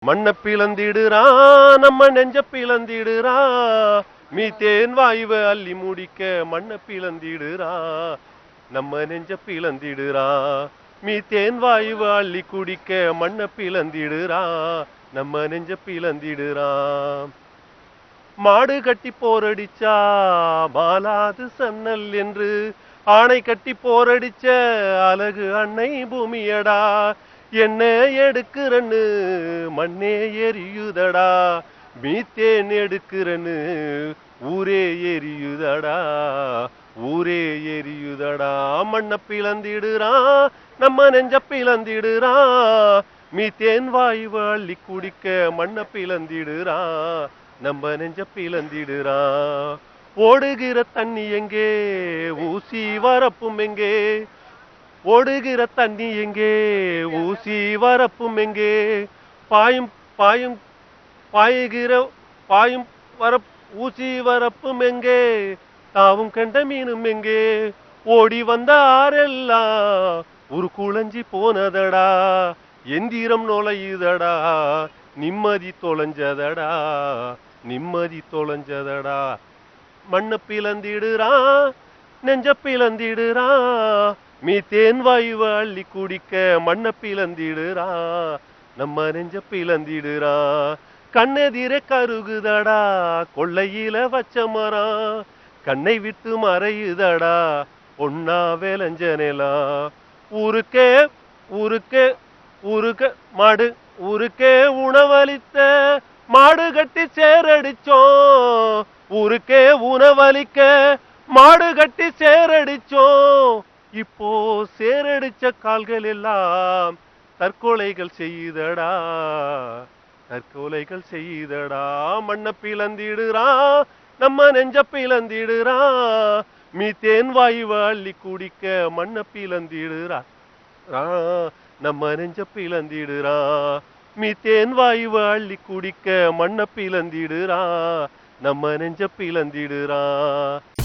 மண்ண பிளந்திடுறான் நம்ம நெஞ்ச பிளந்திடுறான் மீத்தேன் வாயுவ அள்ளி முடிக்க மண்ண பிளந்திடுறான் நம்ம நெஞ்ச பிளந்திடுறான் மீத்தேன் வாயுவ அள்ளி குடிக்க மண்ண பிளந்திடுறான் நம்ம நெஞ்ச பிளந்திடுறான் மாடு கட்டி போரடிச்சா மாலாது சன்னல் என்று ஆணை கட்டி போரடிச்ச அழகு அன்னை பூமியடா என்ன எடுக்கிறன்னு மண்ணே எரியுதடா மீத்தேன் எடுக்கிறன்னு ஊரே எரியுதடா ஊரே எரியுதடா மண்ண பிளந்திடுறான் நம்ம நெஞ்ச பிளந்திடுறான் மீத்தேன் வாயு அள்ளி குடிக்க மண்ண பிளந்திடுறான் நம்ம நெஞ்ச பிளந்திடுறான் ஓடுகிற தண்ணி எங்கே ஊசி வரப்பும் எங்கே ஓடுகிற தண்ணி எங்கே ஊசி வரப்பும் எங்கே பாயும் பாயும் பாயுகிற பாயும் வர ஊசி வரப்பும் எங்கே தாவும் கண்ட மீனும் எங்கே ஓடி வந்த ஆரெல்லாம் ஒரு குழஞ்சி போனதடா எந்திரம் நுழையுதடா நிம்மதி தொலைஞ்சதடா நிம்மதி தொலைஞ்சதடா மண்ண பிளந்திடுறான் நெஞ்ச பிளந்திடுறான் மீத்தேன் வாயுவ அள்ளி குடிக்க மண்ண பிளந்திடுறான் நம்ம நெஞ்ச பிளந்திடுறான் கண்ணெதிர கருகுதடா கொள்ளையில வச்ச மரம் கண்ணை விட்டு மறையுதடா ஒன்னா விளைஞ்சனெல்லாம் ஊருக்கே ஊருக்கே ஊருக்க மாடு ஊருக்கே உணவளித்த மாடு கட்டி சேரடிச்சோம் ஊருக்கே உணவளிக்க மாடு கட்டி சேரடிச்சோம் இப்போ சேரடிச்ச கால்கள் எல்லாம் தற்கொலைகள் செய்தடா தற்கொலைகள் செய்தடா மண்ண பிளந்திடுறான் நம்ம நெஞ்ச பிளந்திடுறான் மீத்தேன் வாயுவ அள்ளி குடிக்க மண்ண பிளந்திடுறான் நம்ம நெஞ்ச பிளந்திடுறான் மீத்தேன் வாயுவ அள்ளி குடிக்க மண்ண பிளந்திடுறான் நம்ம நெஞ்ச பிளந்திடுறான்